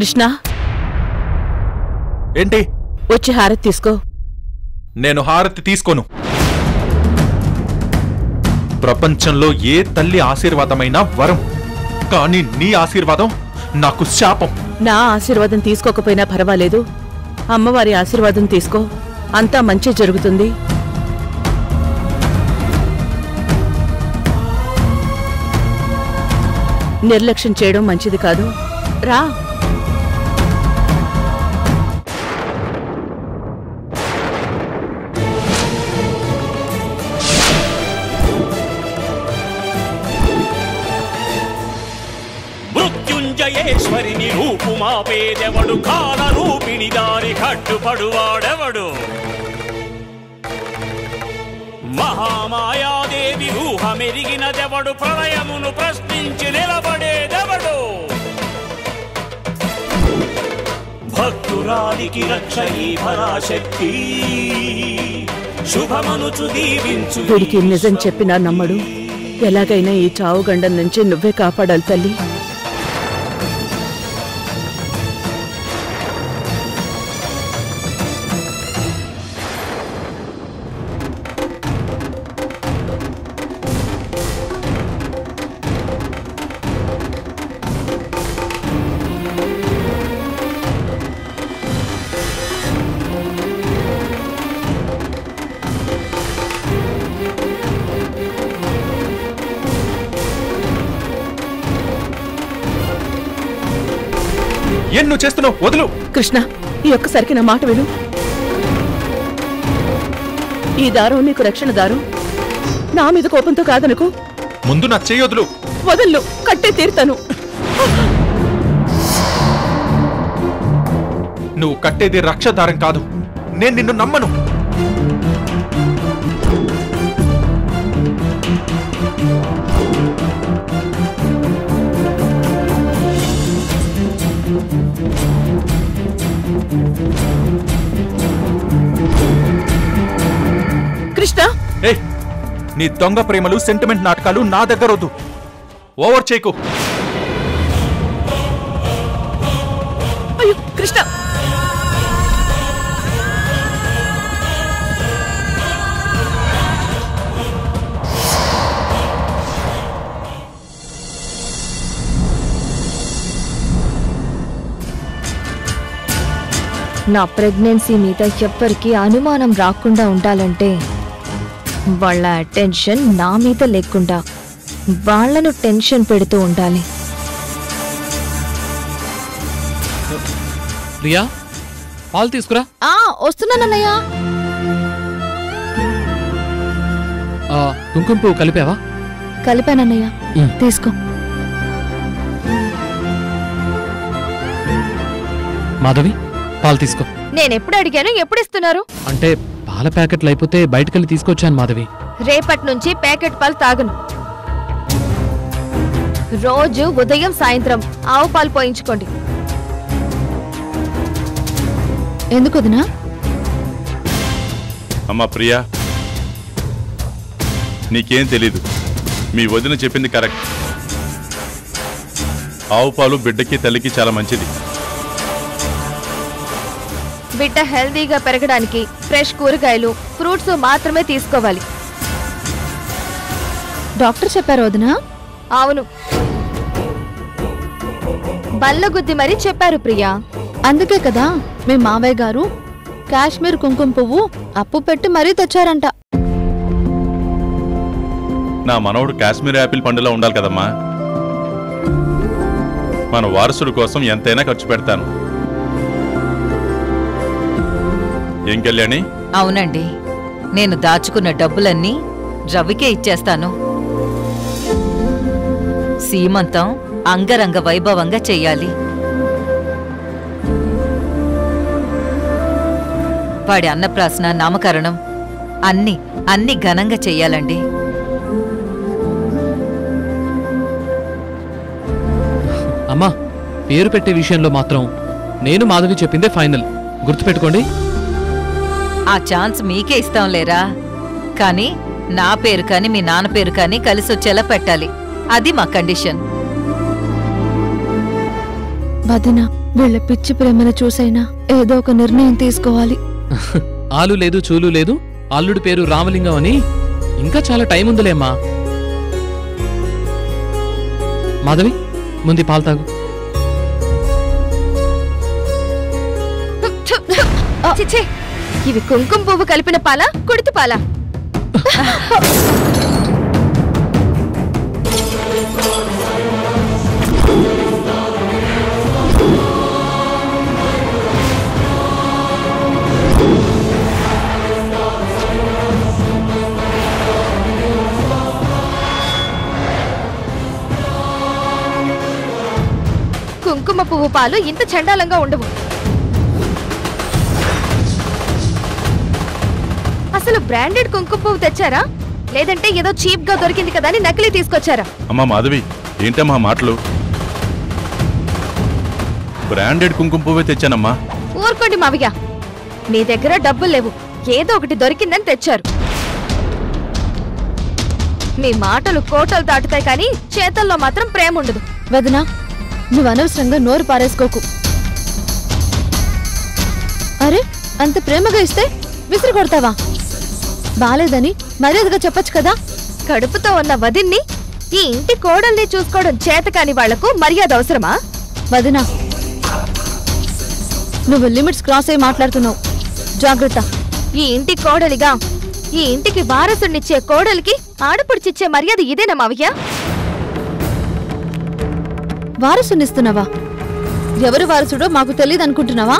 కృష్ణ, ఏంటి? వచ్చి హారతి తీసుకో. నేను హారతి తీసుకోను. ప్రపంచంలో ఏ తల్లి ఆశీర్వాదమైనా వరం, కానీ నీ ఆశీర్వాదం నాకు శాపం. నా ఆశీర్వాదం తీసుకోకపోయినా పర్వాలేదు, అమ్మవారి ఆశీర్వాదం తీసుకో, అంతా మంచి జరుగుతుంది. నిర్లక్ష్యం చేయడం మంచిది కాదు. రా. మృత్యుంజయేశ్వరిని రూపుమాపేదెవడు, కాల రూపిణి దారి కట్టుపడువాడెవడు, మహామాయాదేవి ఊహమెరిగినదెవడు, ప్రళయమును ప్రశ్నించి నిలబడేదెవడు, భక్తురాలికి రక్ష ఈ పరాశక్తి, శుభమనుచు దీవించు. వీడికి నిజం చెప్పినా నమ్మడు. ఎలాగైనా ఈ చావుగండం నుంచి నువ్వే కాపాడాలి తల్లి. ఏం నువ్వు చేస్తున్నావు? వదులు. కృష్ణ, ఈ ఒక్కసారికి నా మాట విను. ఈ దారం నీకు రక్షణ దారం. నా మీద కోపంతో కాదనుకో. ముందు నా చెయ్యి వదులు. వదల్లు, కట్టే తీరుతాను. నువ్వు కట్టేది రక్షదారం కాదు. నేను నిన్ను నమ్మను. కృష్ణ, నీ దొంగ ప్రేమలు, సెంటిమెంట్ నాటకాలు నా దగ్గర వద్దు. ఓవర్ చేయకు. అయ్యో కృష్ణ, నా ప్రెగ్నెన్సీ మీద ఎవ్వరికి అనుమానం రాకుండా ఉండాలంటే వాళ్ళ అటెన్షన్ నా మీద లేకుండా వాళ్లను టెన్షన్ పెడుతూ ఉండాలి. ప్రియా, పాలు తీసుకురా. వస్తున్నానన్నయ్య. కుంకుమ పువ్వు కలిపావా? కలిపానన్నయ్య, తీసుకో. మాధవి, పాలు తీసుకో. నేనెప్పుడు అడిగాను, ఎప్పుడు ఇస్తున్నారు? అంటే పాల ప్యాకెట్లు అయిపోతే బయటకెళ్ళి తీసుకొచ్చాను మాధవి. రేపటి నుంచి ప్యాకెట్ పాలు తాగను. రోజు ఉదయం సాయంత్రం ఆవు పాలు పోయించుకోండి. ఎందుకు వదినా? అమ్మా ప్రియా, నీకేం తెలీదు. మీ వదిన చెప్పింది కరెక్ట్. ఆవు పాలు బిడ్డకి తల్లికి చాలా మంచిది. బిడ్డ హెల్దీగా పెరగడానికి ఫ్రెష్ కూరగాయలు, ఫ్రూట్స్ మాత్రమే తీసుకోవాలి. డాక్టర్ చెప్పారు వదినా? అవును, బల్లగుద్ది మరీ చెప్పారు ప్రియా. అందుకే కదా మీ మావయ్య గారు కాశ్మీర్ కుంకుమ పువ్వు అప్పు పెట్టి మరీ తెచ్చారంట. నా మనవడు కాశ్మీర్ యాపిల్ పండులా ఉండాలి కదమ్మా. మన వారసుడు కోసం ఎంతైనా ఖర్చు పెడతాను. ఏం కళ్యాణి? అవునండి, నేను దాచుకున్న డబ్బులన్నీ రవికే ఇచ్చేస్తాను. సీమంతం అంగరంగ వైభవంగా చెయ్యాలి. వాడి అన్నప్రాసన, నామకరణం అన్ని ఘనంగా చెయ్యాలండి. అమ్మా, పేరు పెట్టే విషయంలో మాత్రం నేను మాధవి చెప్పిందే ఫైనల్. గుర్తుపెట్టుకోండి. ఆ ఛాన్స్ మీకే ఇస్తాం లేరా, కానీ నా పేరు కానీ మీ నాన్న పేరు కానీ కలిసొచ్చేలా పెట్టాలి. అది మా కండిషన్. వదినా, వీళ్ళ పిచ్చి ప్రేమను చూసైనా ఏదో ఒక నిర్ణయం తీసుకోవాలి. ఆలు లేదు చూలు లేదు, అల్లుడి పేరు రామలింగం అని ఇంకా చాలా టైం ఉందిలేమ్మా. మాధవి, ముందు పాలు తాగు. చిచ్చే, ఇవి కుంకుమ పువ్వు కలిపిన పాల, కుడితి పాల? కుంకుమ పువ్వు పాలు ఇంత చండాలంగా ఉండవు. అసలు బ్రాండెడ్ కుంకుమ పువ్వు తెచ్చారా, లేదంటే ఏదో చీప్ గా దొరికింది కదా అని నకిలీ తీసుకొచ్చారా? అమ్మా మాధవి, ఏంటమ్మా మాటలు? బ్రాండెడ్ కుంకుమ పువ్వే తెచ్చానమ్మా. ఊరుకోండి మావయ్య, మీ దగ్గర డబ్బులు లేవు, ఏదో ఒకటి దొరికిందని తెచ్చారు. మీ మాటలు కోటలు దాటుతాయి కానీ చేతల్లో మాత్రం ప్రేమ ఉండదు. వదినా, నువ్వు అనవసరంగా నోరు పారేసుకోకు. అరే, అంత ప్రేమగా ఇస్తే విసిరి కొడతావా? బాలేదని మర్యాదగా చెప్పొచ్చు కదా. కడుపుతో ఉన్న వదిన్ని, ఈ ఇంటి కోడల్ని చూసుకోవడం చేతకాని వాళ్లకు మర్యాద అవసరమా? వదినా, నువ్వు లిమిట్స్ క్రాస్ అయి మాట్లాడుతున్నావు, జాగ్రత్త. ఈ ఇంటి కోడలిగా ఈ ఇంటికి వారసునిచ్చే కోడలికి ఆడపడిచిచ్చే మర్యాద ఇదేనా మావయ్య? వారసునిస్తున్నావా? ఎవరు వారసుడో మాకు తెలియదు అనుకుంటున్నావా?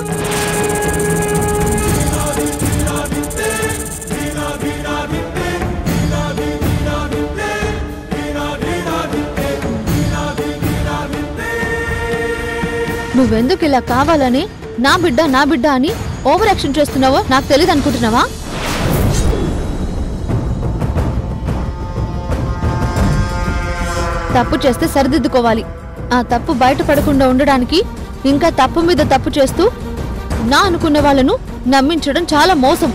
నువ్వెందుకు ఇలా కావాలని నా బిడ్డ అని ఓవర్ యాక్షన్ చేస్తున్నావో నాకు తెలియదు అనుకుంటున్నావా? తప్పు చేస్తే సరిదిద్దుకోవాలి. ఆ తప్పు బయటపడకుండా ఉండడానికి ఇంకా తప్పు మీద తప్పు చేస్తూ నా అనుకున్న వాళ్ళను నమ్మించడం చాలా మోసం.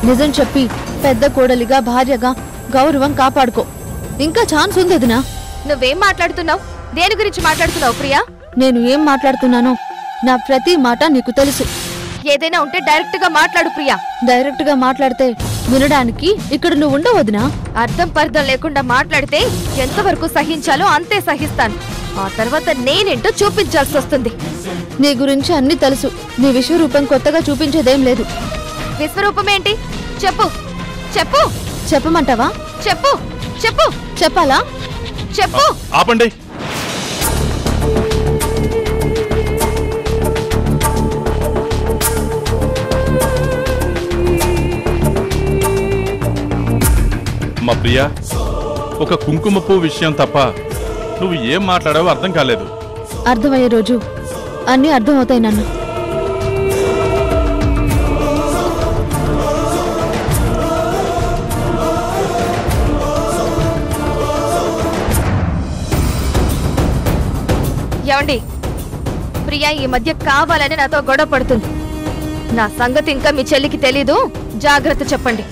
నిజం చెప్పి పెద్ద కోడలిగా, భార్యగా గౌరవం కాపాడుకో. ఇంకా ఛాన్స్ ఉంది వదినా. నువ్వేం మాట్లాడుతున్నావు? దేని గురించి మాట్లాడుతున్నావు ప్రియా? నేను ఏం మాట్లాడుతున్నానో నా ప్రతి మాట నీకు తెలుసు. ఏదైనా ఉంటే డైరెక్ట్ గా మాట్లాడు ప్రియా. డైరెక్ట్ గా మాట్లాడితే వినడానికి ఇక్కడ నువ్వు ఉండవు వదినా. అర్థం పర్థం లేకుండా మాట్లాడితే ఎంతవరకు సహించాలో అంతే సహిస్తాను. ఆ తర్వాత నేనేంటో చూపించాల్సి వస్తుంది. నీ గురించి అన్ని తెలుసు. నీ విశ్వరూపం కొత్తగా చూపించేదేం లేదు. విశ్వరూపం ఏంటి? చెప్పు చెప్పు. చెప్పమంటావా? చెప్పు చెప్పు. చెప్పాలా? చెప్పు. ఆపండి. మా ప్రియా, ఒక కుంకుమ పువ్వు విషయం తప్ప నువ్వు ఏం మాట్లాడావో అర్థం కాలేదు. అర్థమయ్యే రోజు అన్నీ అర్థమవుతాయి నాన్న. ఏమండి, ప్రియా ఈ మధ్య కావాలని నాతో గొడవ పడుతుంది. నా సంగతి ఇంకా మీ చెల్లికి తెలీదు, జాగ్రత్త చెప్పండి.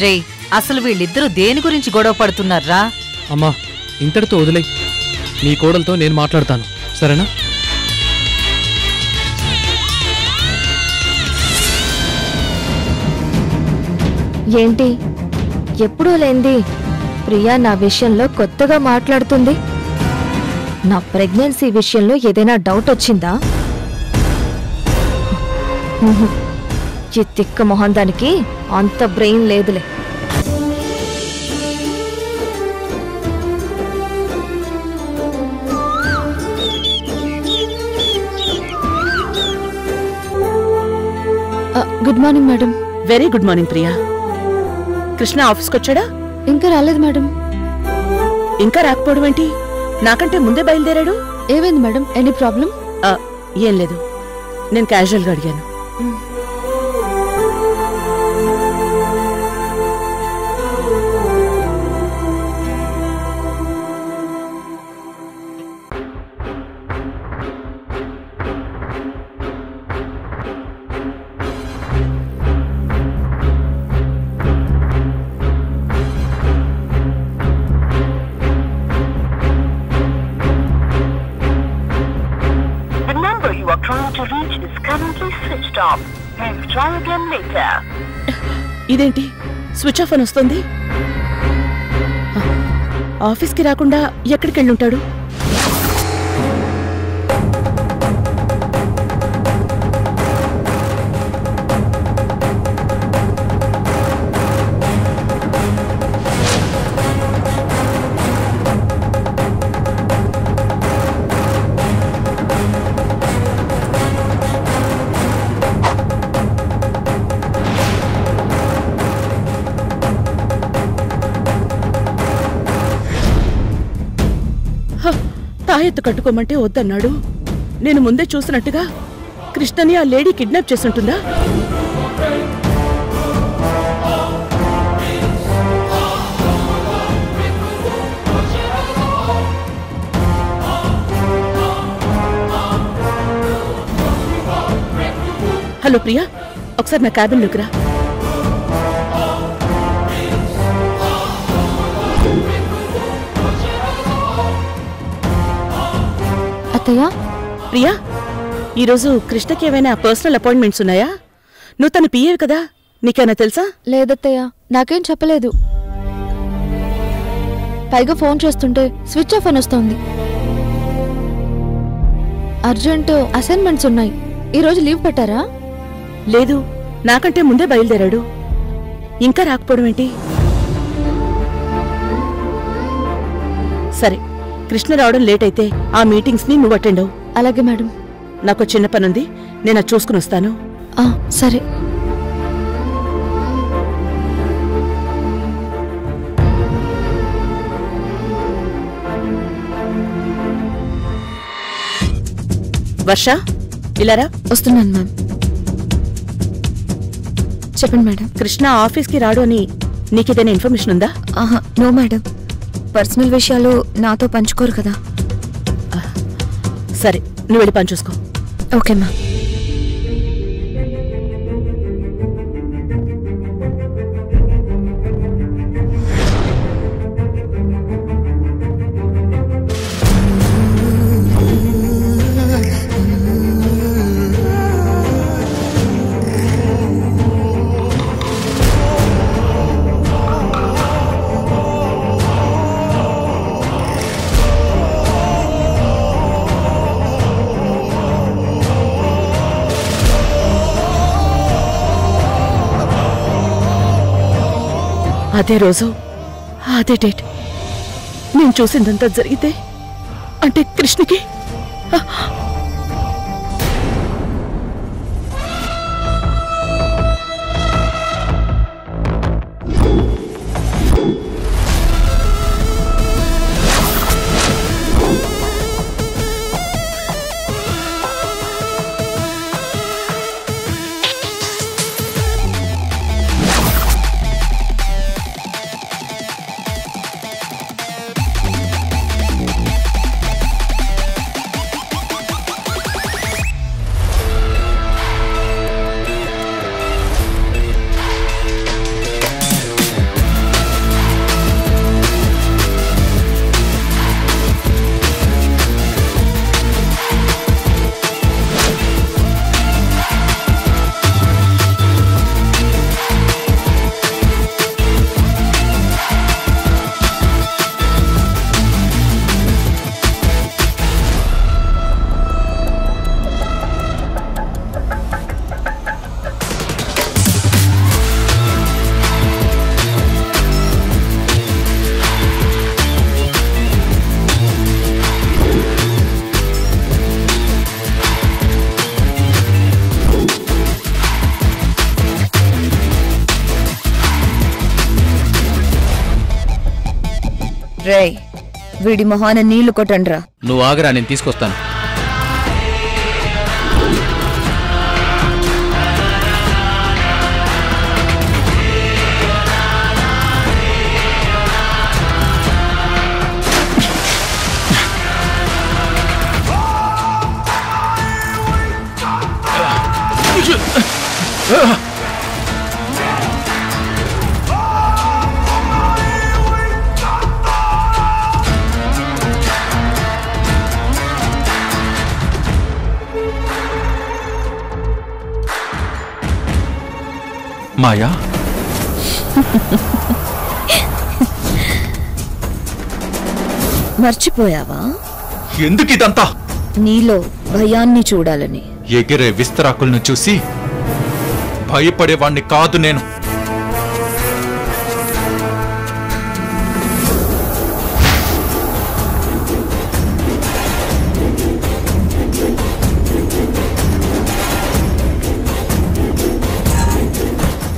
రే, అసలు వీళ్ళిద్దరూ దేని గురించి గొడవ పడుతున్నారా? అమ్మా, ఇంతటితో వదిలే. నీ కోడలతో నేను మాట్లాడతాను, సరేనా? ఏంటి ఎప్పుడూ లేంది ప్రియా నా విషయంలో కొత్తగా మాట్లాడుతుంది? నా ప్రెగ్నెన్సీ విషయంలో ఏదైనా డౌట్ వచ్చిందా? ఈ తిక్క మొహం దానికి అంత బ్రెయిన్ లేదులే. Good morning madam. Very good morning Priya. Krishna ఆఫీస్కి వచ్చాడా? ఇంకా రాలేదు మేడం. ఇంకా రాకపోవడం ఏంటి? నాకంటే ముందే బయలుదేరాడు. ఏమైంది మేడం? Any problem? ఏం లేదు, నేను క్యాజువల్గా అడిగాను. ఇదేంటి స్విచ్ ఆఫ్ అని వస్తుంది? ఆఫీస్కి రాకుండా ఎక్కడికి వెళ్ళుంటాడు? తాయెత్తు కట్టుకోమంటే వద్దన్నాడు. నేను ముందే చూసినట్టుగా కృష్ణని ఆ లేడీ కిడ్నాప్ చేసుంటుందా? హలో ప్రియా, ఒకసారి నా క్యాబిన్లోకి రా. అత్తయ్య, ప్రియా, ఈరోజు కృష్ణకి ఏమైనా పర్సనల్ అపాయింట్మెంట్స్ ఉన్నాయా? నువ్వు తన పిఏవి కదా, నీకేమైనా తెలుసా? లేదత్తయ్య, నాకేం చెప్పలేదు. పైగా ఫోన్ చేస్తుంటే స్విచ్ ఆఫ్ అని వస్తోంది. అర్జెంట్ అసైన్మెంట్స్ ఉన్నాయి. ఈరోజు లీవ్ పెట్టారా? లేదు, నాకంటే ముందే బయలుదేరాడు. ఇంకా రాకపోవడం ఏంటి? సరే, కృష్ణ రావడం లేట్ అయితే ఆ మీటింగ్స్ ని నువ్వు అటెండ్ అవ్వు. అలాగే మేడం. నాకు చిన్న పనుంది, నేను అది చూసుకుని వస్తాను. సరే. వర్ష, ఇలారా. వస్తున్నాను మ్యామ్. చెప్పండి మేడం. కృష్ణ ఆఫీస్కి రాడు అని నీకేదైనా ఇన్ఫర్మేషన్ ఉందా? నో మేడం, పర్సనల్ విషయాలు నాతో పంచుకోరు కదా. సరే, నువ్వు వెళ్ళి పని చూసుకో. Okay ma'am. అదే రోజు అదే డేట్ నేను చూసిందంతా జరిగితే అంటే కృష్ణకి రేయ్, వీడి మొహాన నీళ్లు కొట్టండ్రా. నువ్వు ఆగరా, నేను తీసుకొస్తాను. మాయా, మర్చిపోయావా? ఎందుకు ఇదంతా? నీలో భయాన్ని చూడాలని. ఎగిరే విస్తరాకులను చూసి భయపడేవాణ్ణి కాదు నేను.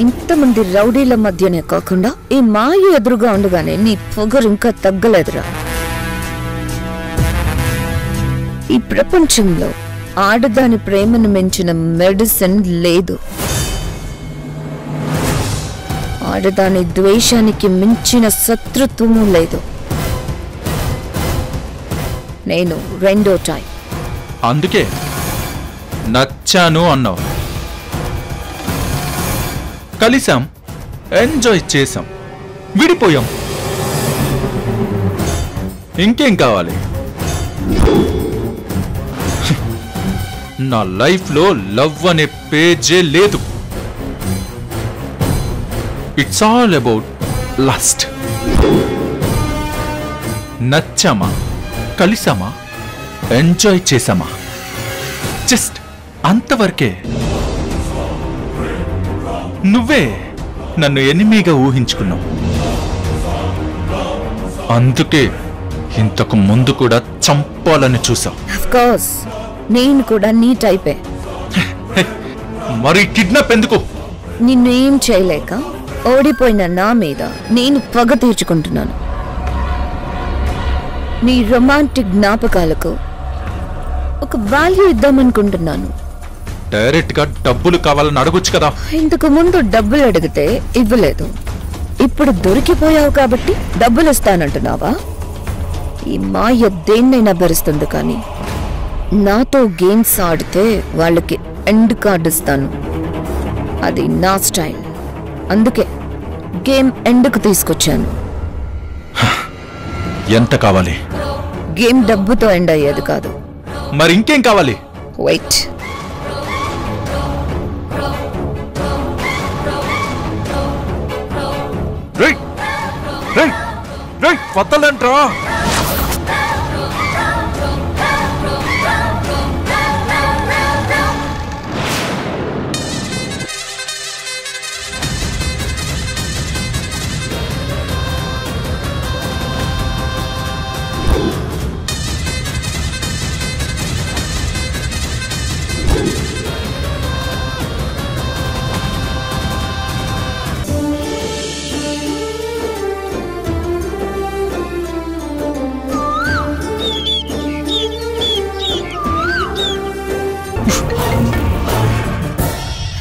ఇంతమంది రౌడీల మధ్యనే కాకుండా ఈ మాయ ఎదురుగా ఉండగానే నీ పొగరు ఇంకా తగ్గలేదురా. ఈ ప్రపంచంలో ఆడదాని ప్రేమను మించిన మెడిసిన్ లేదు. ఆడదాని ద్వేషానికి మించిన శత్రుత్వము లేదు. నేను రెండో టైం. అందుకే నచ్చాను అన్నావు. కలిసాం, ఎంజాయ్ చేసాం, విడిపోయాం. ఇంకేం కావాలి? నా లైఫ్లో లవ్ అనే పేజే లేదు. It's all about lust. నచ్చామా, కలిసామా, ఎంజాయ్ చేసామా, జస్ట్ అంతవరకే. నువ్వే నన్ను ఎనిమిగా ఊహించుకున్నావు. అందుకే ఇంతకు ముందు కూడా చంపాలని చూసావు. ఆఫ్ కోర్స్ నేను కూడా నీ టైపే. మరి కిడ్నాప్ ఎందుకు? నిన్నేం చేయలేక ఓడిపోయిన నా మీద నేను పగ తీర్చుకుంటున్నాను. నీ రొమాంటిక్ జ్ఞాపకాలకు ఒక వాల్యూ ఇద్దామనుకుంటున్నాను. డైరెక్ట్ గా డబ్బులు కావాలని అడగొచ్చు కదా. ఇంతకు ముందు డబ్బులు అడిగితే ఇవ్వలేదు. ఇప్పుడు దొరికిపోయావు కాబట్టి డబ్బులు ఇస్తానంటున్నావా? ఈ మాయ దేన్నైనా భరిస్తుంది, కానీ నాతో గేమ్స్ ఆడితే వాళ్ళకి ఎండ్ కార్డు ఇస్తాను. అది నా స్టైల్. అందుకే గేమ్ ఎండ్కు తీసుకొచ్చాను. ఎంత కావాలి? గేమ్ డబ్బుతో ఎండ్ అయ్యేది కాదు. మరి ఇంకేం కావాలి? వెయిట్. వద్దలంట్రా.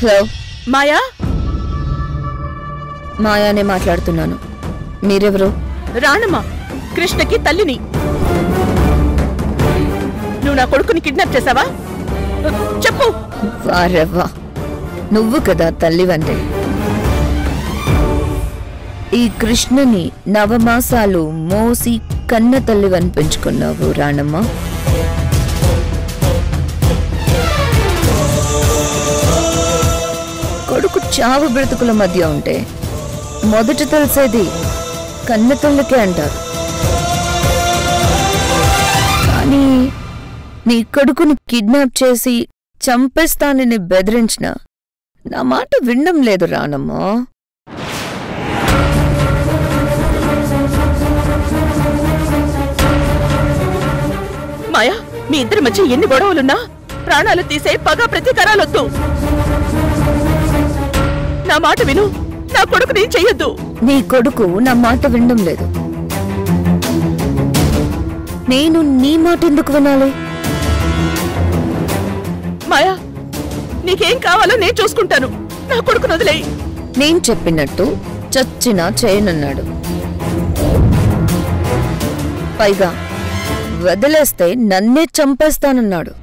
హలో మాయా, మాయానే మాట్లాడుతున్నాను. మీరెవరు? రాణమ్మ, కృష్ణకి తల్లిని. నువ్వు నా కొడుకుని కిడ్నాప్ చేసావా? చెప్పు. వారెవ్వా, నువ్వు కదా తల్లివంటే. ఈ కృష్ణని నవమాసాలు మోసి కన్న తల్లివని పెంచుకున్నావు రాణమ్మ. కొడుకు చావు బ్రతుకుల మధ్య ఉంటే మొదట తెలిసేది కన్న తల్లికే అంటారు. కానీ నీ కొడుకుని కిడ్నాప్ చేసి చంపేస్తానని బెదిరించిన నా మాట వినడం లేదు రానమ్మ. మాయా, మీ ఇద్దరి మధ్య ఎన్ని గొడవలున్నా ప్రాణాలు తీసే పగ ప్రతీకారాలొద్దు. నా మాట విను. నా కొడుకుని చెయ్యొద్దు. నీ కొడుకు నా మాట వినడం లేదు. నేను నీ మాట ఎందుకు వినాలి? మాయా, నీకేం కావాలో నేను చూసుకుంటాను. నా కొడుకును వదిలేయి. నేను చెప్పినట్టు చచ్చినా చేయనన్నాడు. పైగా వదిలేస్తే నన్నే చంపేస్తానన్నాడు.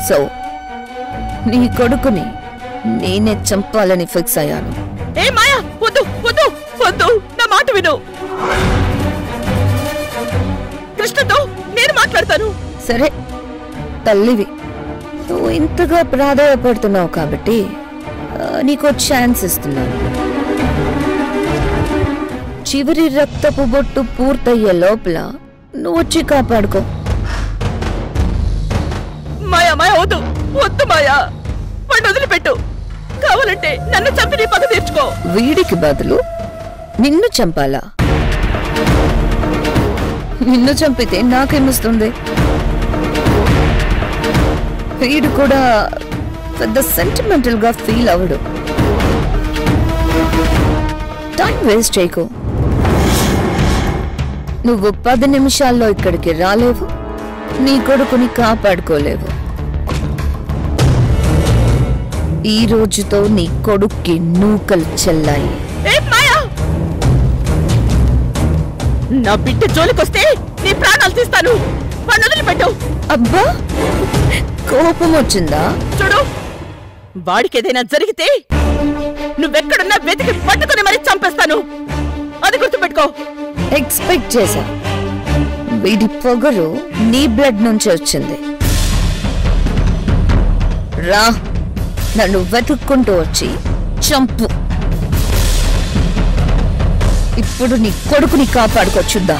సో నీ కొడుకుని నేనే చంపాలని ఫిక్స్ అయ్యాను. ఏ మాయా, వద్దు వద్దు వద్దు, నా మాట విను. కృష్ణతో నేను మాట్లాడతాను. సరే, తల్లివి నువ్వు ఇంతగా ప్రాధాయపడుతున్నావు కాబట్టి నీకో ఛాన్స్ ఇస్తున్నాను. చివరి రక్తపు బొట్టు పూర్తయ్యే లోపల నువ్వు వచ్చి కాపాడుకో. మాయా మాయా వద్దు వద్దు మాయా, వాడిని వదిలిపెట్టు. కావాలంటే నన్ను చంపి నీ పగ తీర్చుకో. వీడికి బదులు నిన్ను చంపాలా? నిన్ను చంపితే నాకేమొస్తుంది? వీడు కూడా పెద్ద సెంటిమెంటల్ గా ఫీల్ అవడు. టైం వేస్ట్ చేయకు. నువ్వు 10 నిమిషాల్లో ఇక్కడికి రాలేవు, నీ కొడుకుని కాపాడుకోలేవు. ఈ రోజుతో నీ కొడుక్కి నూకలు చెల్లాయి. నా బిడ్డ జోలికొస్తే నీ ప్రాణాలు తీస్తాను. వాడిని వదిలిపెట్టు. అబ్బా, కోపం వచ్చిందా? చూడు, వాడికి ఏదైనా జరిగితే నువ్వెక్కడున్నా వెతికి పట్టుకుని మరీ చంపేస్తాను. అది గుర్తుపెట్టుకో. ఎక్స్పెక్ట్ చేశా. వీడి పొగరు నీ బ్లడ్ నుంచి వచ్చింది. రా, నన్ను వెతుక్కుంటూ వచ్చి చంపు. ఇప్పుడు నీ కొడుకుని కాపాడుకోవచ్చుద్దా?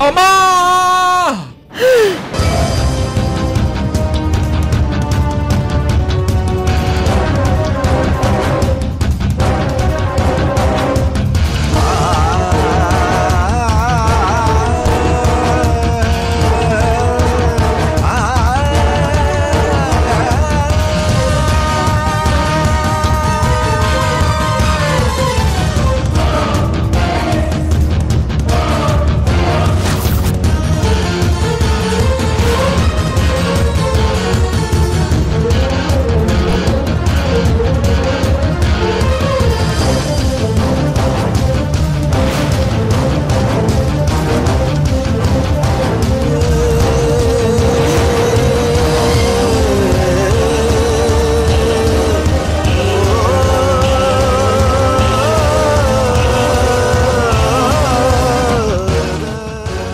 అమ్మా!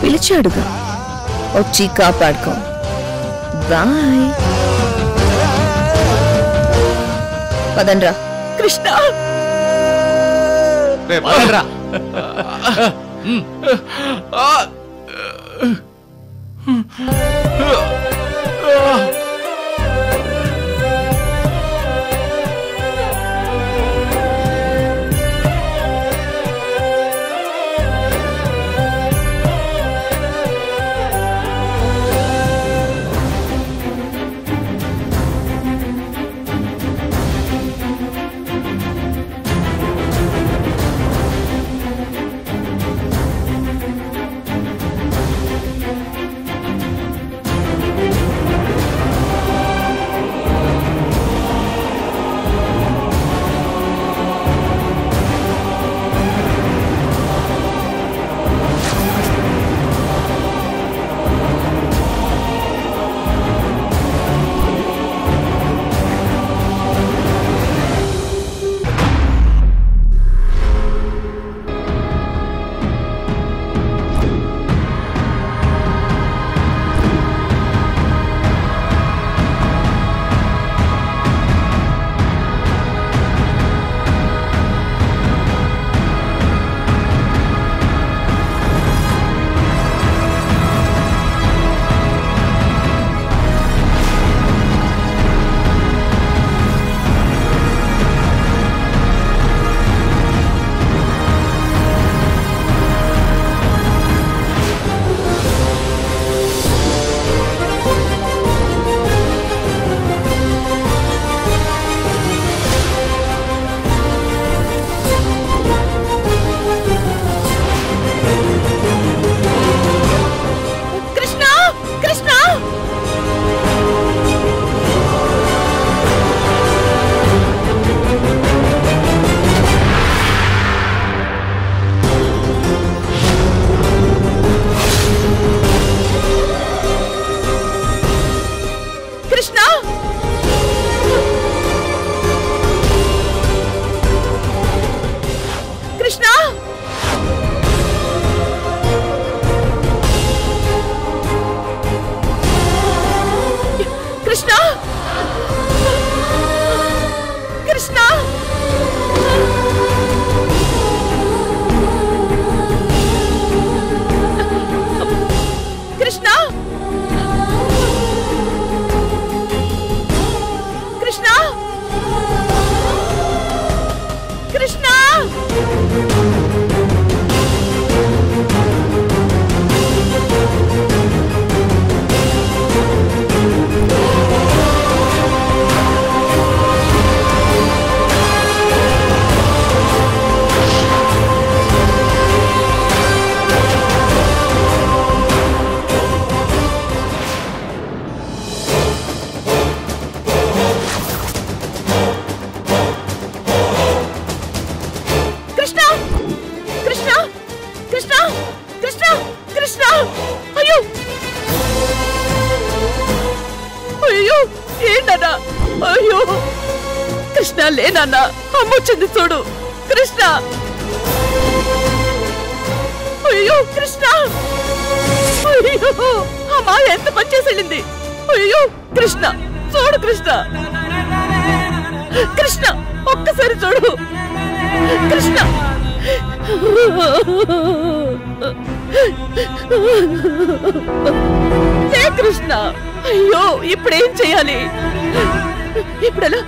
పిలిచాడుగా, వచ్చి కాపాడుకో. బాయ్. పదండ్రా. కృష్ణ, కృష్ణ కృష్ణ కృష్ణ కృష్ణ అయ్యో కృష్ణ లేనన్నా అమ్మొచ్చింది చూడు కృష్ణ అయ్యో కృష్ణ అయ్యో అమ్మా ఎంత పని చేసి వెళ్ళింది అయ్యో కృష్ణ చూడు కృష్ణ కృష్ణ ఒక్కసారి చూడు కృష్ణ కృష్ణ అయ్యో ఇప్పుడేం చేయాలి ఇప్పుడెలా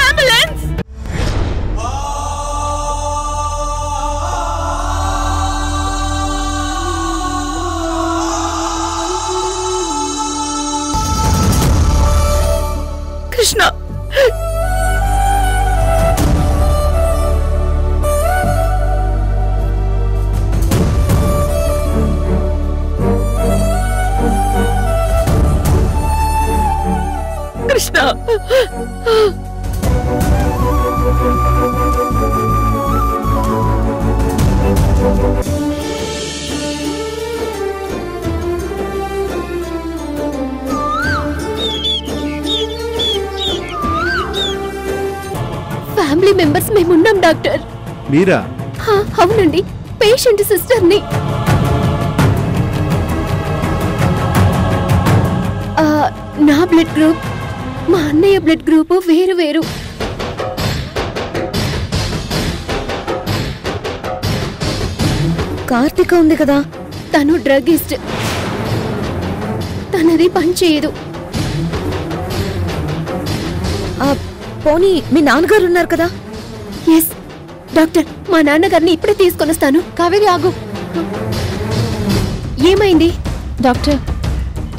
ambulance Krishna Krishna family members మేమున్నాం డాక్టర్. మీరా? అవునండి, పేషెంట్ సిస్టర్ని. నా బ్లడ్ గ్రూప్ మా అన్నయ్య బ్లడ్ గ్రూప్ వేరు వేరు. కార్తిక ఉంది కదా, తను డ్రగిస్ట్. తనది పని చేయదు. పోనీ మీ నాన్నగారు ఉన్నారు కదా? ఎస్ డాక్టర్, మా నాన్నగారిని ఇప్పుడే తీసుకొని వస్తాను. కావేరి ఆగు. ఏమైంది డాక్టర్?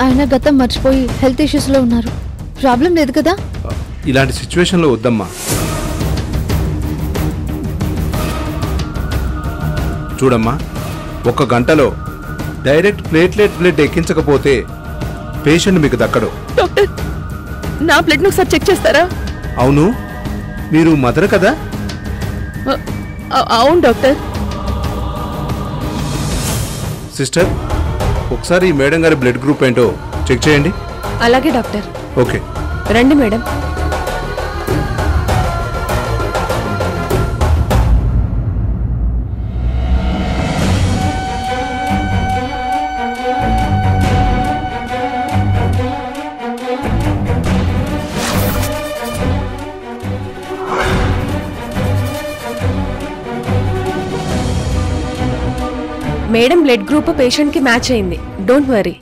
ఆయన గతం మర్చిపోయి హెల్త్ ఇష్యూస్ లో ఉన్నారు. ప్రాబ్లం లేదు కదా? ఇలాంటి సిచ్యువేషన్ లో వద్దమ్మా. చూడమ్మా, 1 గంటలో డైరెక్ట్ ప్లేట్లెట్ బ్లడ్ ఎక్కించకపోతే పేషెంట్ మీకు దక్కడు. డాక్టర్, నా బ్లడ్ ను ఒకసారి చెక్ చేస్తారా? అవును, మీరు మదర్ కదా? అవును డాక్టర్. సిస్టర్, ఒకసారి ఈ మేడం గారి బ్లడ్ గ్రూప్ ఏంటో చెక్ చేయండి. అలాగే డాక్టర్. ఓకే, రండి madam. Madam blood group patient కి మ్యాచ్ అయింది. Don't worry.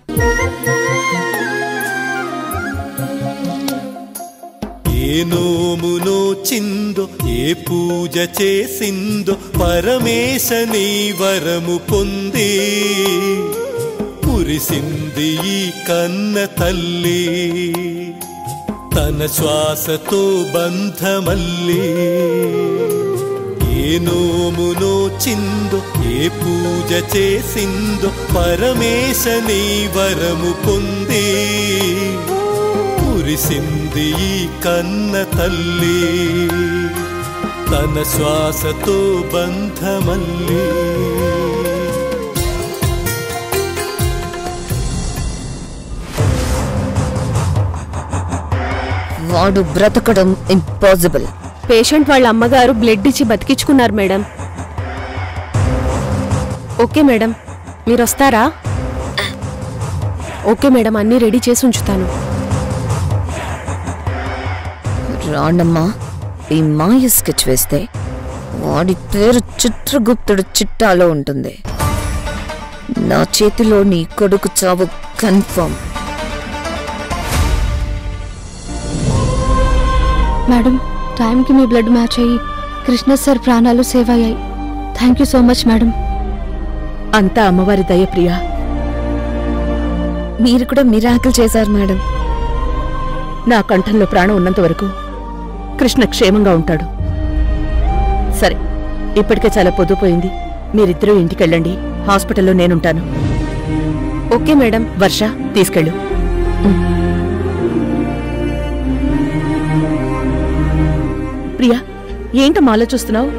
ఏ నోమునో చిందో, ఏ పూజ చేసిందో, పరమేశని వరము పొంది మురిసింది ఈ కన్న తల్లి. తన శ్వాసతో బంధమల్లి. ఏ నోమునో చిందో, ఏ పూజ చేసిందో, పరమేశని వరము పొంది మురిసింది ఈ కన్న తల్లి. తన శ్వాసతో బంధమల్లి. వాడు బ్రతకడం ఇంపాసిబుల్. పేషెంట్ వాళ్ళ అమ్మగారు బ్లడ్ ఇచ్చి బతికించుకున్నారు మేడం. ఓకే మేడం, మీరొస్తారా? ఓకే మేడం, అన్నీ రెడీ చేసి ఉంచుతాను. రాండమ్మా. ఈ మాయ స్కెచ్ వేస్తే వాడి పేరు చిత్రగుప్తుడు చిట్టాలో ఉంటుంది. నా చేతిలో నీ కొడుకు చావు కన్ఫర్మ్. మేడం, టైంకి మీ బ్లడ్ మ్యాచ్ అయ్యి కృష్ణ సార్ ప్రాణాలు సేవ్ అయ్యాయి. Thank you so much madam. అంతా అమ్మవారి దయ ప్రియా. మీరు కూడా మిరాకిల్ చేశారు మేడం. నా కంఠంలో ప్రాణం ఉన్నంత వరకు కృష్ణ క్షేమంగా ఉంటాడు. సరే, ఇప్పటికే చాలా పొద్దుపోయింది. మీరిద్దరూ ఇంటికెళ్ళండి. హాస్పిటల్లో నేనుంటాను. Okay madam. వర్ష, తీసుకెళ్ళు. ప్రియా, ఏంటమ్మా ఆలోచిస్తున్నావు?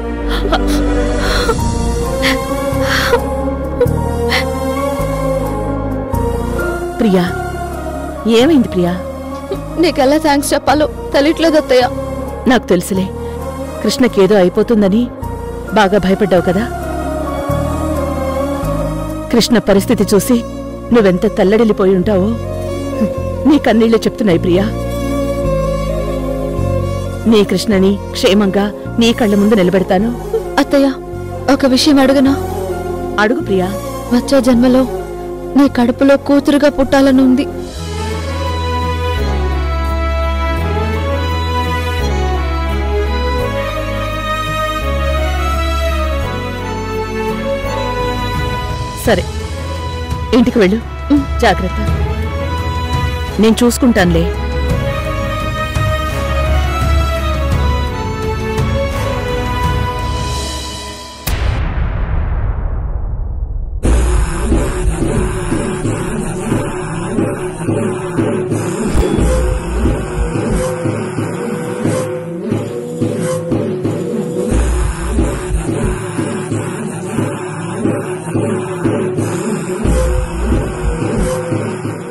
ప్రియా, ఏమైంది ప్రియా? నీకెలా థ్యాంక్స్ చెప్పాలో తెలియట్లేదు అత్తయ్య. నాకు తెలుసులే, కృష్ణకేదో అయిపోతుందని బాగా భయపడ్డావు కదా. కృష్ణ పరిస్థితి చూసి నువ్వెంత తల్లడిల్లిపోయి ఉంటావో నీ కన్నీళ్లు చెప్తున్నాయి ప్రియా. నీ కృష్ణని క్షేమంగా నీ కళ్ళ ముందు నిలబెడతాను. అత్తయ్య, ఒక విషయం అడుగనా? అడుగు ప్రియా. వచ్చే జన్మలో నీ కడుపులో కూతురుగా పుట్టాలని ఉంది. సరే, ఇంటికి వెళ్ళు. జాగ్రత్త, నేను చూసుకుంటానులే.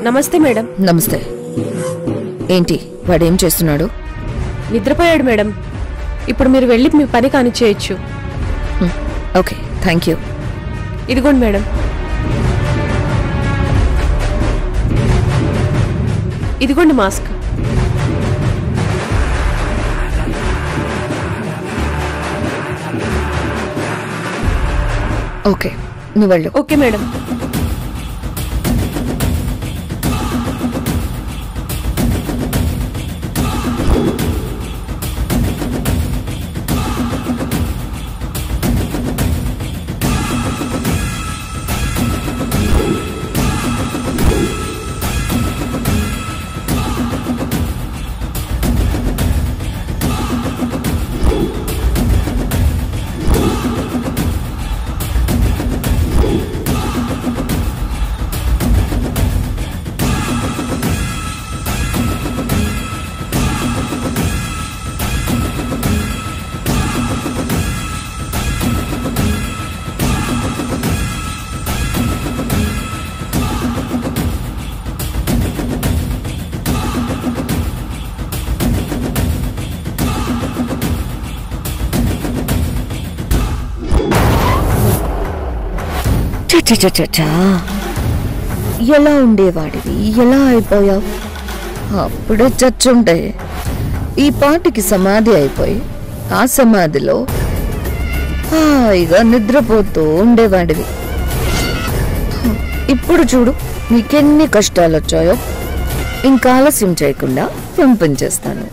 నమస్తే మేడం. నమస్తే. ఏంటి వాడేం చేస్తున్నాడు? నిద్రపోయాడు మేడం. ఇప్పుడు మీరు వెళ్ళి మీ పని కానిచ్చేయచ్చు. Okay, thank you. ఇదిగోండి మేడం. ఇదిగోండి మాస్క్. ఓకే, నువ్వు వెళ్ళు. Okay madam. ఎలా ఉండేవాడివి, ఎలా అయిపోయావు? అప్పుడే చచ్చుంటే ఈ పాటికి సమాధి అయిపోయి ఆ సమాధిలో హాయిగా నిద్రపోతూ ఉండేవాడివి. ఇప్పుడు చూడు నీకెన్ని కష్టాలు వచ్చాయో. ఇంకా ఆలస్యం చేయకుండా పంపించేస్తాను.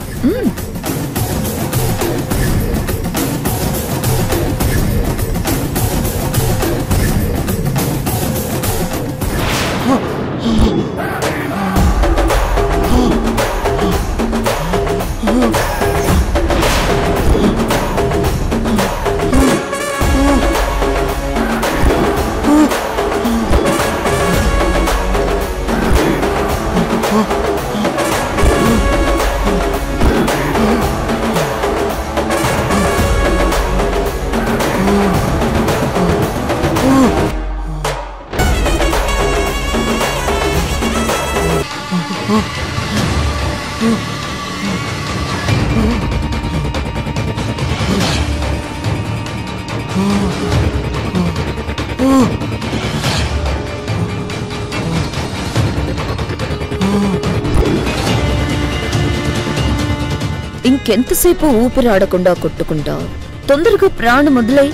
ఇంకెంతసేపు ఊపిరాడకుండా కొట్టుకుంటావు? తొందరగా ప్రాణం మొదలై.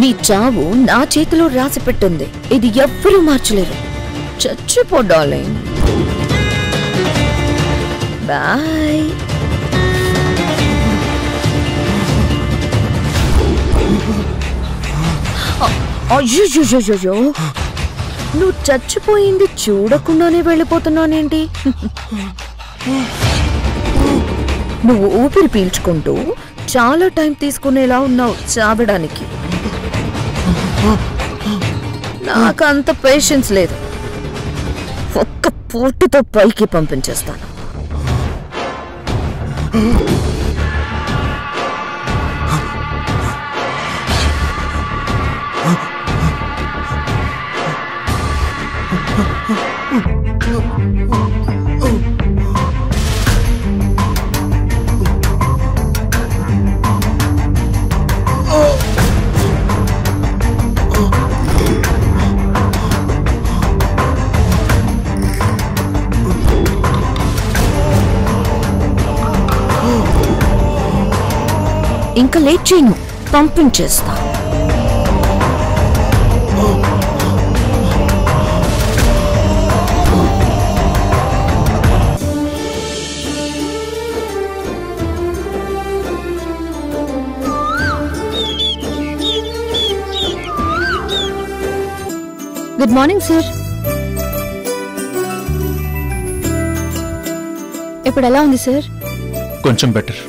నీ చావు నా చేతిలో రాసి పెట్టింది. ఇది ఎవ్వరూ మార్చలేరు. చచ్చిపో డార్లింగ్. బాయ్. అయ్యో, నువ్వు చచ్చిపోయింది చూడకుండానే వెళ్ళిపోతున్నానేంటి? నువ్వు ఊపిరి పీల్చుకుంటూ చాలా టైం తీసుకునేలా ఉన్నావు చావడానికి. నాకు అంత పేషెన్స్ లేదు. ఒక్క పోటుతో పైకి పంపించేస్తాను. ఇంకా లేట్ చేయను, పంపించేస్తా. Good morning sir. ఇప్పుడు ఎలా ఉంది సార్? కొంచెం బెటర్.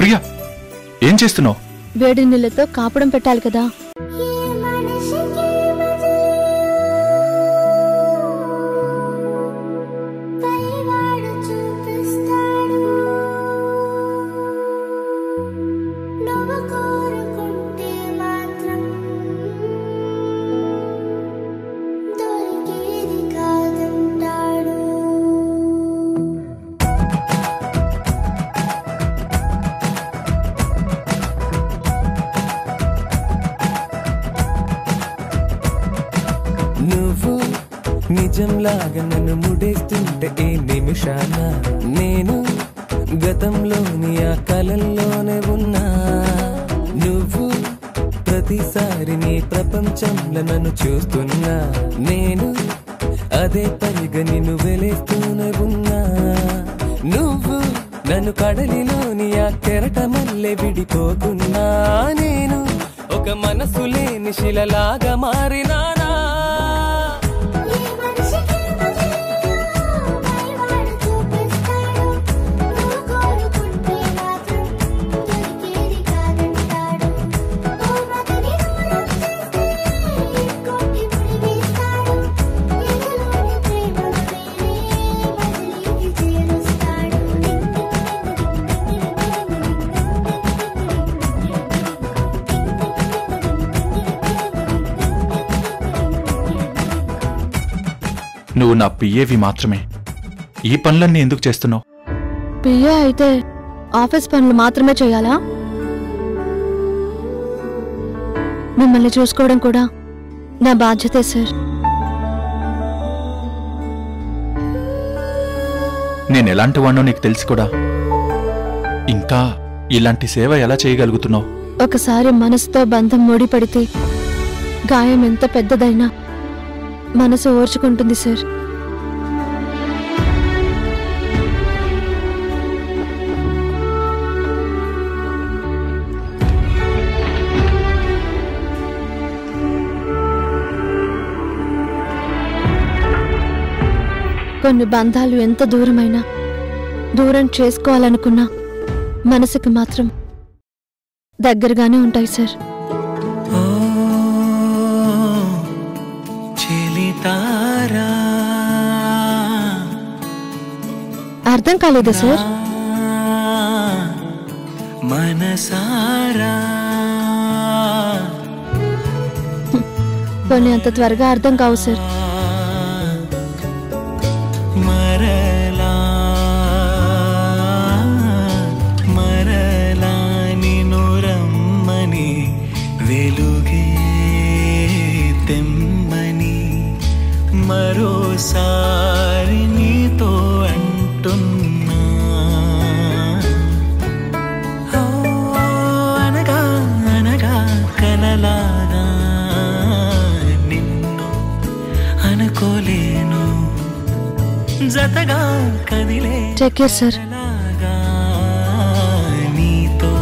ప్రియా, ఏం చేస్తున్నావు? వేడి నీళ్ళతో కాపడం పెట్టాలి కదా. నిజంలాగా నన్ను ముడేస్తుంటే ఈ నిమిషాన నేను గతంలోని ఆ కలల్లోనే ఉన్నా. నువ్వు ప్రతిసారి నీ ప్రపంచంలో నన్ను చూస్తున్నా. నేను అదే పనిగా నిన్ను వెలేస్తూనే ఉన్నా. నువ్వు నన్ను కడలిలోని ఆ కెరట మల్లె విడిపోకున్నా. నేను ఒక మనసు లేని శిలలాగా మారినానా. నువ్వు నా పిఏవి మాత్రమే. ఈ పనులన్నీ ఎందుకు చేస్తున్నావు? పిఏ అయితే ఆఫీస్ పనులు మాత్రమే చేయాలా? మిమ్మల్ని చూసుకోవడం కూడా నా బాధ్యతే సార్. నేనెలాంటి వాణ్ణో నీకు తెలిసి కూడా ఇంకా ఇలాంటి సేవ ఎలా చేయగలుగుతున్నావు? ఒకసారి మనసుతో బంధం ముడిపడితే గాయం ఎంత పెద్దదైనా మనసు ఓర్చుకుంటుంది సార్. కొన్ని బంధాలు ఎంత దూరమైనా దూరం చేసుకోవాలనుకున్నా మనసుకు మాత్రం దగ్గరగానే ఉంటాయి సార్. అర్థం కాలేదా సార్? మనసారా కొన్ని అంత త్వరగా అర్థం కావు సార్. మరలా మరలా నిన్ను రమ్మని వెలుగే తెమ్మని మరోసారి కలలాగా నిన్ను అనుకోలేను జతగా కదిలే కలలాగా నీతో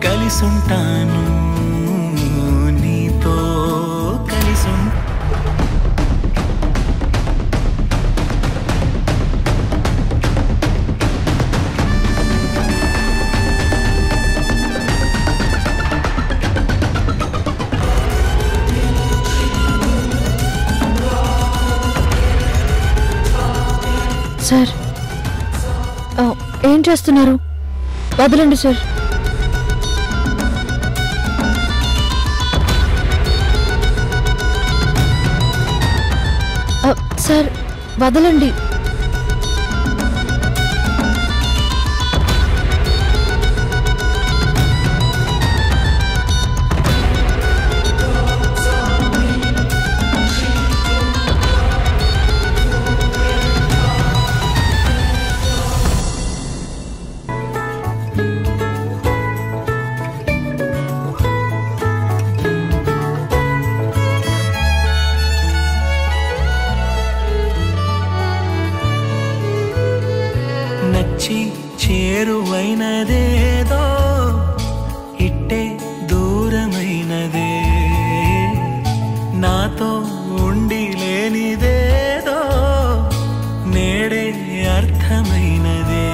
కలిసుంటాను నీతో కలిసుంటాను. సార్ ఏం చేస్తున్నారు? వదలండి సార్. సార్ వదలండి. నచ్చి చేరువైనదేదో ఇట్టే దూరమైనదే నాతో ఉండి లేనిదేదో నేడే అర్థమైనదే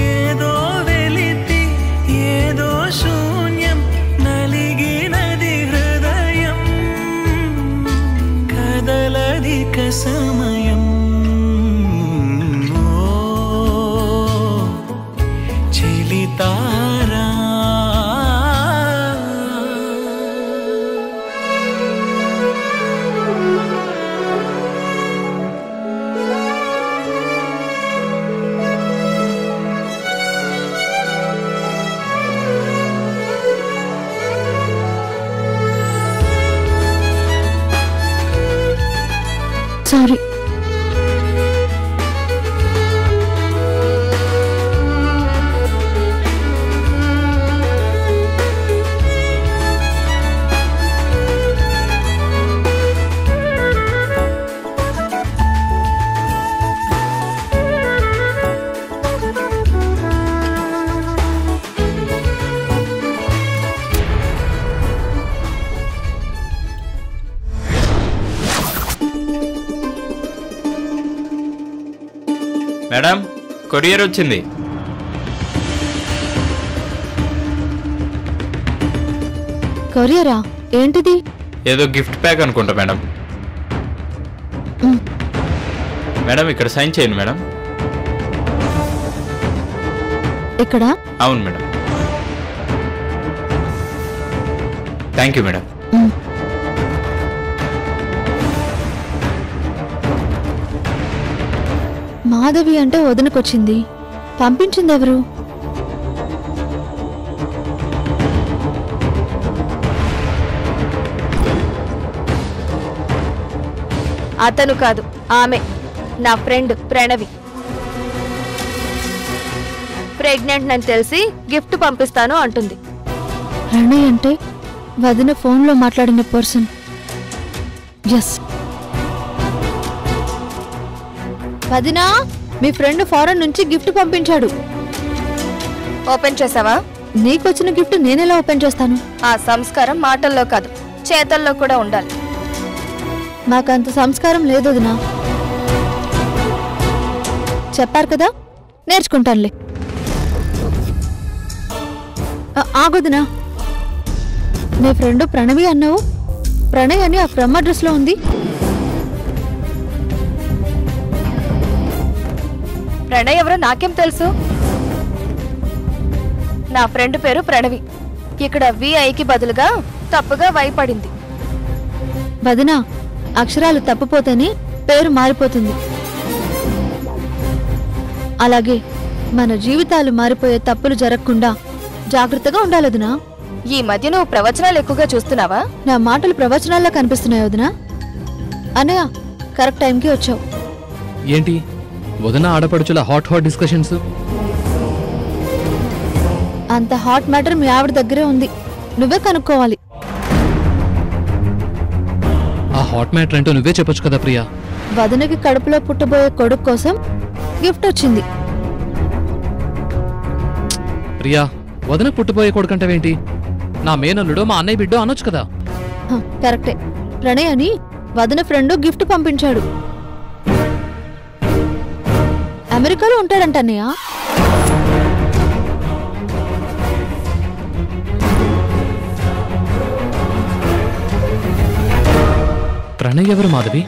ఏదో వెలితి ఏదో శూన్యం నలిగినది హృదయం కదలదిక సమయం తారా సారీ. మేడం కొరియర్ వచ్చింది. కొరియరా? ఏంటిది? ఏదో గిఫ్ట్ ప్యాక్ అనుకుంటా మేడం. మేడం ఇక్కడ సైన్ చేయండి మేడం. ఇక్కడ? అవును madam. Thank you madam. Madhavi అంటే వదినకొచ్చింది. పంపించింది ఎవరు? అతను కాదు, ఆమె నా ఫ్రెండ్ ప్రణవి. ప్రెగ్నెంట్ నని తెలిసి గిఫ్ట్ పంపిస్తాను అంటుంది. ప్రణయ్ అంటే వదిన ఫోన్లో మాట్లాడిన పర్సన్. ఎస్. వదినా, మీ ఫ్రెండ్ ఫారెన్ నుంచి గిఫ్ట్ పంపించాడు. ఓపెన్ చేసావా? నీకొచ్చిన గిఫ్ట్ నేనెలా ఓపెన్ చేస్తాను? ఆ సంస్కారం మాటల్లో కాదు, చేతల్లో కూడా ఉండాలి. మాకంత సంస్కారం లేదు వదినా. చెప్పారు కదా, నేర్చుకుంటానులే. ఆగొదినా, నీ ఫ్రెండ్ ప్రణవి అన్నావు. ప్రణయ్ అని ఆ ఫ్రమ్ అడ్రస్ లో ఉంది. ప్రణయ్ ఎవరో నాకేం తెలుసు? నా ఫ్రెండ్ పేరు ప్రణవి. ఇక్కడ విఐకి బదులుగా తప్పుగా వై పడింది. వదినా, అక్షరాలు తప్పిపోతేనే పేరు మారిపోతుంది. అలాగే మన జీవితాలు మారిపోయే తప్పులు జరగకుండా జాగ్రత్తగా ఉండాలి వదినా. ఈ మధ్య నువ్వు ప్రవచనాలు ఎక్కువగా చూస్తున్నావా? నా మాటలు ప్రవచనాల్లో కనిపిస్తున్నాయి వదినా. అన్నయ్య, కరెక్ట్ టైంకి వచ్చావు. ఏంటి వదిన ఆడపడుచుల హాట్ డిస్కషన్స్? అంత హాట్ మ్యాటర్ మీ ఆవిడ దగ్గరే ఉంది. నువ్వే కనుక్కోవాలి. ఆ హాట్ మ్యాటర్ ఏంటో నువ్వే చెప్పొచ్చు కదా ప్రియా. వదనకి కడుపులో పుట్టబోయే కొడుకు కోసం గిఫ్ట్ వచ్చింది. ప్రియా, వదన పుట్టిపోయే కొడుకంటావేంటి? నా మేనల్లుడో మా అన్నయ్య బిడ్డో అనొచ్చు కదా. కరెక్టే. ప్రణయ్ అని వదన ఫ్రెండ్ గిఫ్ట్ పంపించాడు. అమెరికాలో ఉంటాడంట అన్నయ్య. ప్రణయ్ ఎవరు మాధవి?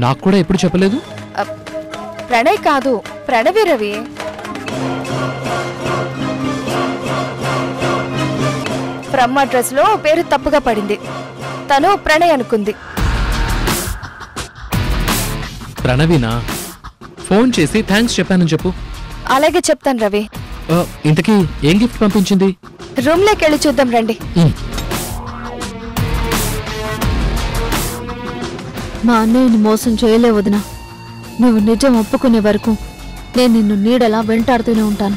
నాకు కూడా ఎప్పుడు చెప్పలేదు. ప్రణయ్ కాదు, ప్రణవి రవి. ఫ్రమ్ అడ్రస్ లో పేరు తప్పుగా పడింది. తను ప్రణయ్ అనుకుంది. ప్రణవినా? ఫోన్ చేసి థ్యాంక్స్ చెప్పానని చెప్పు. అలాగే చెప్తాను రవి. ఇంతకీ ఏం గిఫ్ట్ పంపించింది? రూమ్ లోకి వెళ్ళి చూద్దాం రండి. మా అన్నయ్యని మోసం చేయలే వదినా. నువ్వు నిజం ఒప్పుకునే వరకు నేను నిన్ను నీడలా వెంటాడుతూనే ఉంటాను.